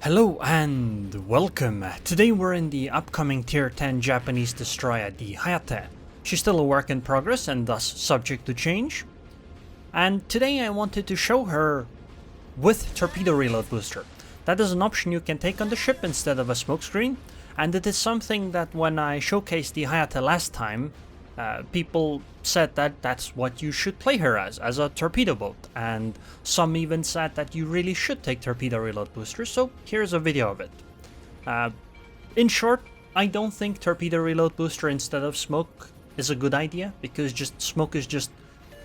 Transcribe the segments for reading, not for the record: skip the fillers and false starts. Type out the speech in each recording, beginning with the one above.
Hello and welcome. Today we're in the upcoming Tier 10 Japanese destroyer, the Hayate. She's still a work in progress and thus subject to change. And today I wanted to show her with Torpedo Reload Booster. That is an option you can take on the ship instead of a smokescreen, and it is something that when I showcased the Hayate last time, people said that that's what you should play her as a torpedo boat, and some even said that you really should take Torpedo Reload Booster, so here's a video of it. In short, I don't think Torpedo Reload Booster instead of smoke is a good idea, because smoke is just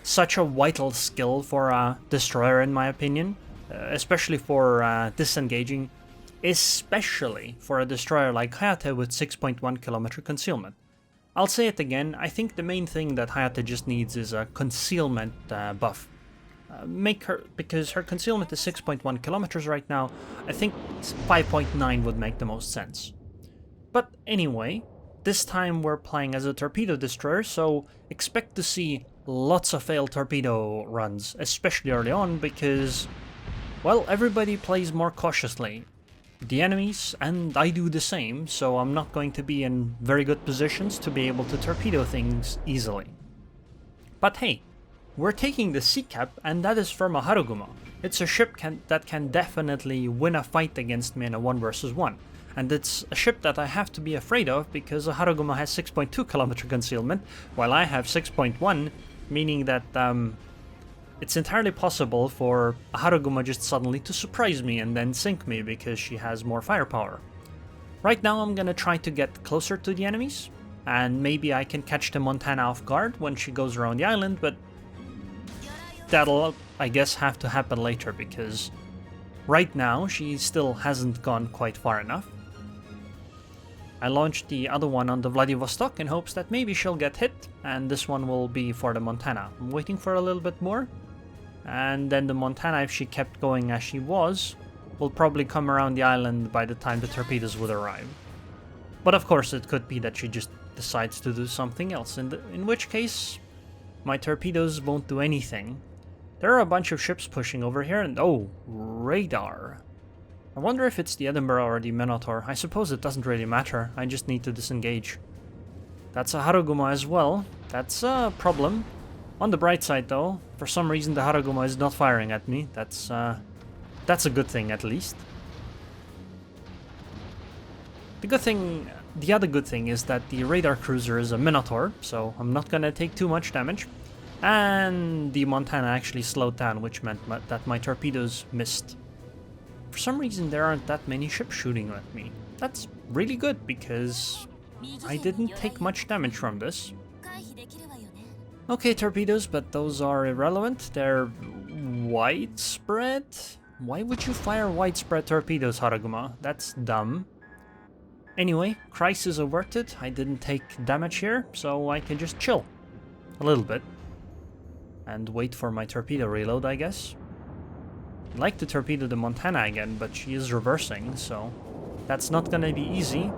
such a vital skill for a destroyer in my opinion, especially for disengaging, especially for a destroyer like Hayate with 6.1 kilometer concealment. I'll say it again, I think the main thing that Hayate just needs is a concealment buff. Because her concealment is 6.1 kilometers right now, I think 5.9 would make the most sense. But anyway, this time we're playing as a torpedo destroyer, so expect to see lots of failed torpedo runs, especially early on, because, well, everybody plays more cautiously. The enemies, and I do the same, so I'm not going to be in very good positions to be able to torpedo things easily. But hey, we're taking the Sea Cap, and that is from a Haruguma. It's a ship that can definitely win a fight against me in a 1 versus 1. And it's a ship that I have to be afraid of because a Haruguma has 6.2 kilometer concealment, while I have 6.1, meaning that it's entirely possible for a Haruguma just suddenly to surprise me and then sink me because she has more firepower. Right now I'm gonna try to get closer to the enemies, and maybe I can catch the Montana off guard when she goes around the island, but that'll, I guess, have to happen later because right now she still hasn't gone quite far enough. I launched the other one on the Vladivostok in hopes that maybe she'll get hit, and this one will be for the Montana. I'm waiting for a little bit more. And then the Montana, if she kept going as she was, will probably come around the island by the time the torpedoes would arrive. But of course it could be that she just decides to do something else, in which case my torpedoes won't do anything. There are a bunch of ships pushing over here, and oh, radar. I wonder if it's the Edinburgh or the Minotaur. I suppose it doesn't really matter, I just need to disengage. That's a Haruguma as well, that's a problem. On the bright side though, for some reason the Haruguma is not firing at me. That's a good thing at least. The other good thing is that the radar cruiser is a Minotaur, so I'm not gonna take too much damage. And the Montana actually slowed down, which meant that my torpedoes missed. For some reason there aren't that many ships shooting at me. That's really good because I didn't take much damage from this. Okay, torpedoes, but those are irrelevant. They're widespread? Why would you fire widespread torpedoes, Haruguma? That's dumb. Anyway, crisis averted. I didn't take damage here, so I can just chill. A little bit. And wait for my torpedo reload, I guess. I'd like to torpedo the Montana again, but she is reversing, so that's not gonna be easy.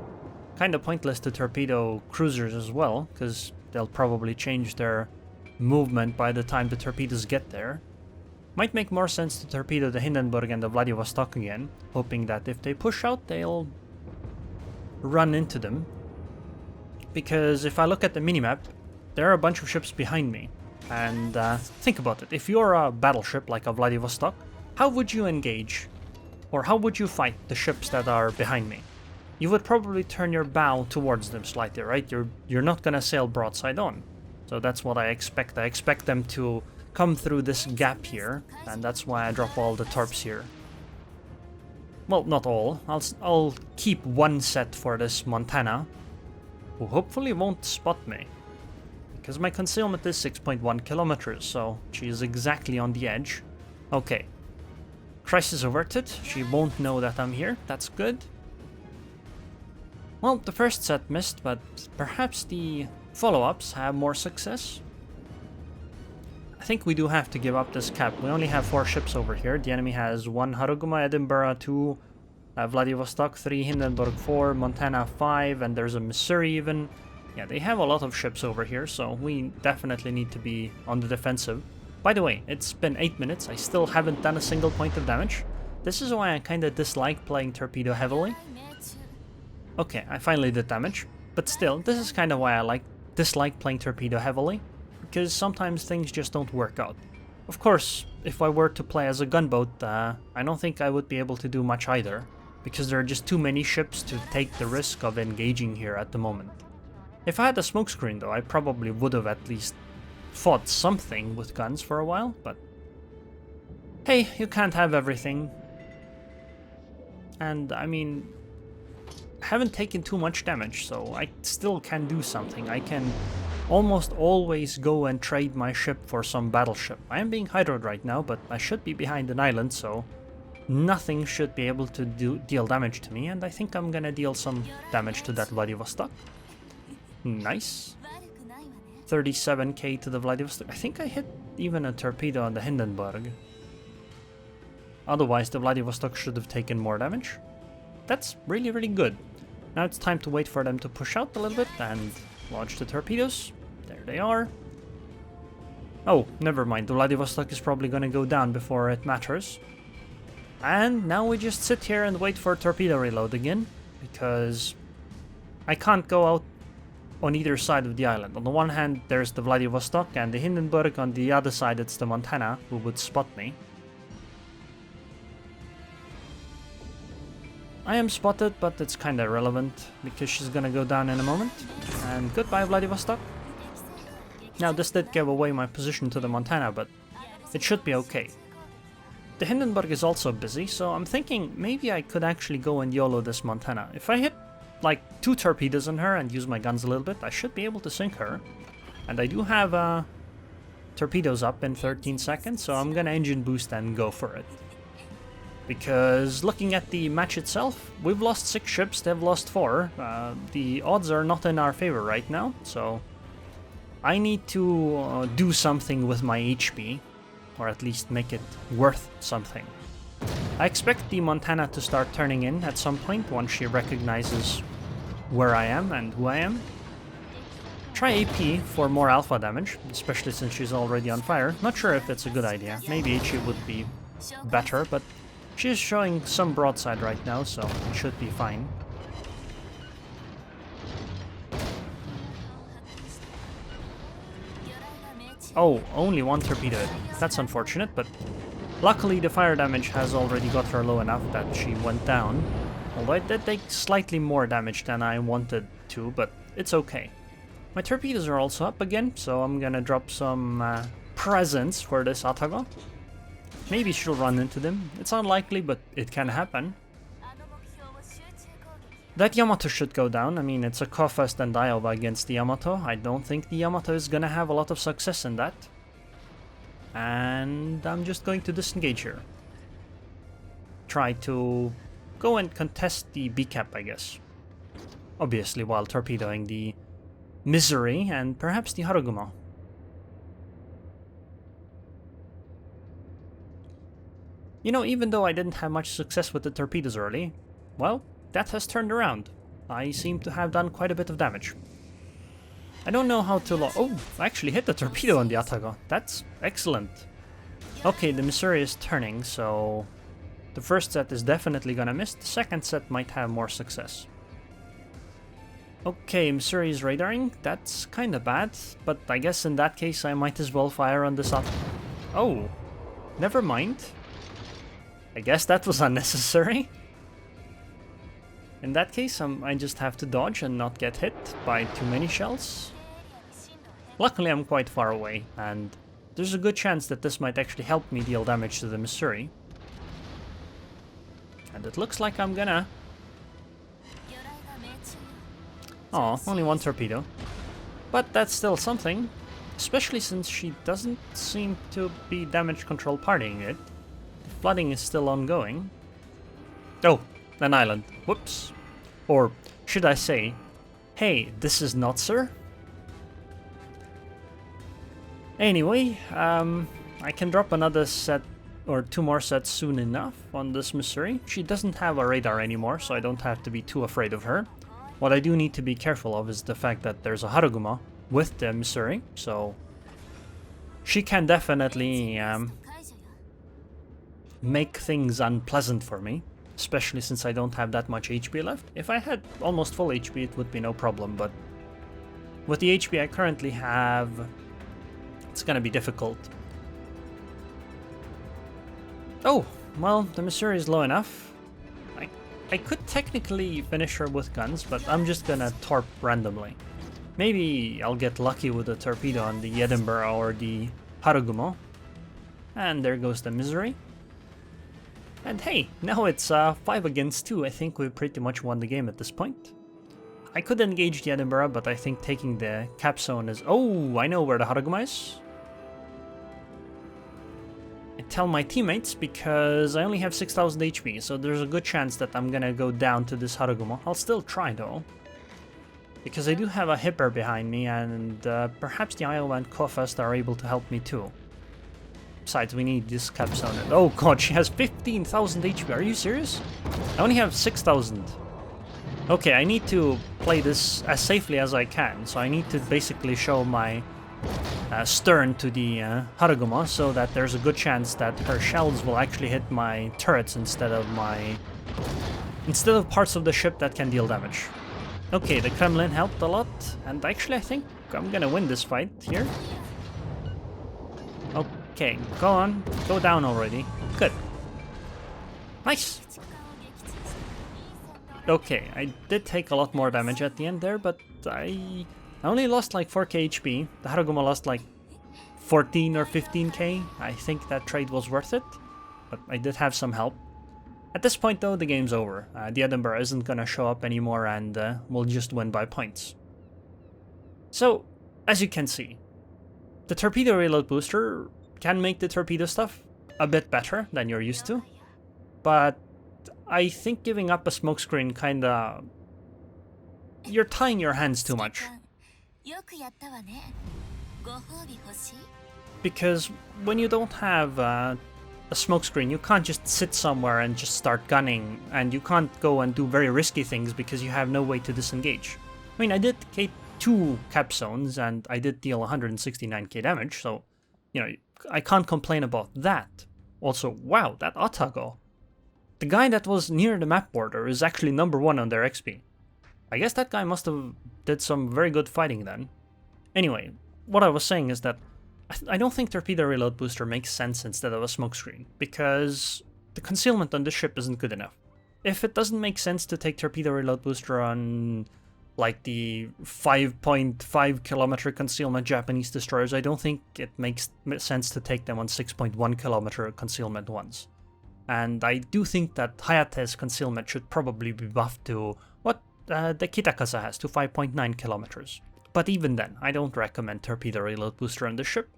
Kinda pointless to torpedo cruisers as well, because they'll probably change their movement by the time the torpedoes get there. Might make more sense to torpedo the Hindenburg and the Vladivostok again, hoping that if they push out, they'll run into them. Because if I look at the minimap, there are a bunch of ships behind me. And think about it, if you're a battleship like a Vladivostok, how would you engage? Or how would you fight the ships that are behind me? You would probably turn your bow towards them slightly, right? You're not gonna sail broadside on. So that's what I expect. I expect them to come through this gap here, and that's why I drop all the torps here. Well, not all. I'll keep one set for this Montana, who hopefully won't spot me. Because my concealment is 6.1 kilometers, so she is exactly on the edge. Okay. Crisis averted. She won't know that I'm here. That's good. Well, the first set missed, but perhaps the follow-ups have more success. I think we do have to give up this cap. We only have 4 ships over here. The enemy has 1 Haruguma, Edinburgh, 2 Vladivostok, 3 Hindenburg, 4 Montana, 5, and there's a Missouri even. Yeah, they have a lot of ships over here, so we definitely need to be on the defensive. By the way, it's been 8 minutes, I still haven't done a single point of damage. This is why I kinda dislike playing Torpedo heavily. Okay, I finally did damage. But still, this is kinda why I dislike playing Torpedo heavily. Because sometimes things just don't work out. Of course, if I were to play as a gunboat, I don't think I would be able to do much either. Because there are just too many ships to take the risk of engaging here at the moment. If I had a smokescreen though, I probably would have at least fought something with guns for a while, but hey, you can't have everything. And I mean, I haven't taken too much damage, so I still can do something. I can almost always go and trade my ship for some battleship. I am being hydroed right now, but I should be behind an island, so nothing should be able to deal damage to me, and I think I'm gonna deal some damage to that Vladivostok. Nice. 37k to the Vladivostok. I think I hit even a torpedo on the Hindenburg. Otherwise, the Vladivostok should have taken more damage. That's really, really good. Now it's time to wait for them to push out a little bit and launch the torpedoes. There they are. Oh, never mind. The Vladivostok is probably gonna go down before it matters. And now we just sit here and wait for torpedo reload again, because I can't go out on either side of the island. On the one hand, there's the Vladivostok, and the Hindenburg. On the other side, it's the Montana, who would spot me. I am spotted, but it's kinda irrelevant, because she's gonna go down in a moment. And goodbye, Vladivostok. Now, this did give away my position to the Montana, but it should be okay. The Hindenburg is also busy, so I'm thinking maybe I could actually go and YOLO this Montana. If I hit like 2 torpedoes on her and use my guns a little bit, I should be able to sink her. And I do have torpedoes up in 13 seconds, so I'm gonna engine boost and go for it. Because looking at the match itself, we've lost 6 ships, they've lost 4. The odds are not in our favor right now, so I need to do something with my HP. Or at least make it worth something. I expect the Montana to start turning in at some point once she recognizes where I am and who I am. Try AP for more alpha damage, especially since she's already on fire. Not sure if it's a good idea. Maybe HE would be better, but she is showing some broadside right now, so it should be fine. Oh, only 1 torpedo. That's unfortunate, but luckily the fire damage has already got her low enough that she went down. Although it did take slightly more damage than I wanted to, but it's okay. My torpedoes are also up again, so I'm gonna drop some presents for this Atago. Maybe she'll run into them. It's unlikely, but it can happen. That Yamato should go down. I mean, it's a Kofast and Iowa against the Yamato. I don't think the Yamato is gonna have a lot of success in that. And I'm just going to disengage here. Try to go and contest the B-cap, I guess. Obviously, while torpedoing the Misery and perhaps the Harugumo. You know, even though I didn't have much success with the torpedoes early, well, that has turned around. I seem to have done quite a bit of damage. I don't know how to oh, I actually hit the torpedo on the Atago. That's excellent. Okay, the Missouri is turning, so the first set is definitely gonna miss. The second set might have more success. Okay, Missouri is radaring. That's kinda bad, but I guess in that case I might as well fire on this Atago. Oh, never mind. I guess that was unnecessary. In that case, I just have to dodge and not get hit by too many shells. Luckily, I'm quite far away, and there's a good chance that this might actually help me deal damage to the Missouri. And it looks like I'm gonna. Oh, only 1 torpedo. But that's still something, especially since she doesn't seem to be damage control partying it. The flooding is still ongoing. Oh! An island. Whoops. Or should I say, hey, this is not, sir? Anyway, I can drop another set or 2 more sets soon enough on this Missouri. She doesn't have a radar anymore, so I don't have to be too afraid of her. What I do need to be careful of is the fact that there's a Harugumo with the Missouri, so she can definitely make things unpleasant for me, especially since I don't have that much HP left. If I had almost full HP, it would be no problem, but with the HP I currently have, it's gonna be difficult. Oh, well, the Missouri is low enough. I could technically finish her with guns, but I'm just gonna torp randomly. Maybe I'll get lucky with a torpedo on the Edinburgh or the Harugumo. And there goes the Missouri. And hey, now it's 5 against 2. I think we pretty much won the game at this point. I could engage the Edinburgh, but I think taking the cap zone is... Oh, I know where the Harugumo is. I tell my teammates because I only have 6000 HP, so there's a good chance that I'm gonna go down to this Harugumo. I'll still try though, because I do have a Hipper behind me, and perhaps the Iowa and Kofast are able to help me too. Besides, we need this cap zone. Oh god, she has 15,000 HP. Are you serious? I only have 6,000. Okay, I need to play this as safely as I can, so I need to basically show my stern to the Harugumo so that there's a good chance that her shells will actually hit my turrets instead of parts of the ship that can deal damage. Okay, the Kremlin helped a lot, and actually I think I'm gonna win this fight here. Okay, go on, go down already. Good. Nice! Okay, I did take a lot more damage at the end there, but I only lost like 4k HP. The Harugumo lost like 14 or 15k. I think that trade was worth it, but I did have some help. At this point though, the game's over. The Edinburgh isn't gonna show up anymore, and we'll just win by points. So, as you can see, the Torpedo Reload Booster can make the torpedo stuff a bit better than you're used to, but I think giving up a smokescreen kinda... You're tying your hands too much. Because when you don't have a smokescreen, you can't just sit somewhere and just start gunning, and you can't go and do very risky things because you have no way to disengage. I mean, I did take 2 cap zones and I did deal 169k damage, so, you know, I can't complain about that. Also, wow, that Otago. The guy that was near the map border is actually #1 on their XP. I guess that guy must have did some very good fighting then. Anyway, what I was saying is that I don't think Torpedo Reload Booster makes sense instead of a smokescreen, because the concealment on this ship isn't good enough. If it doesn't make sense to take Torpedo Reload Booster on like the 5.5 kilometer concealment Japanese destroyers, I don't think it makes sense to take them on 6.1 kilometer concealment ones. And I do think that Hayate's concealment should probably be buffed to what the Kitakaza has, to 5.9 kilometers. But even then, I don't recommend Torpedo Reload Booster on this ship.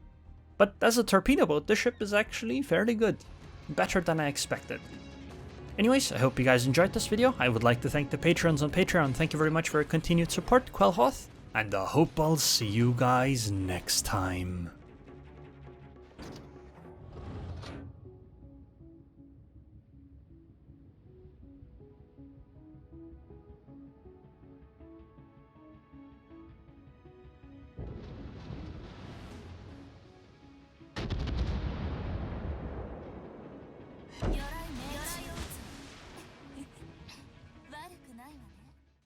But as a torpedo boat, this ship is actually fairly good. Better than I expected. Anyways, I hope you guys enjoyed this video. I would like to thank the patrons on Patreon. Thank you very much for your continued support, Quelhoth. And I hope I'll see you guys next time.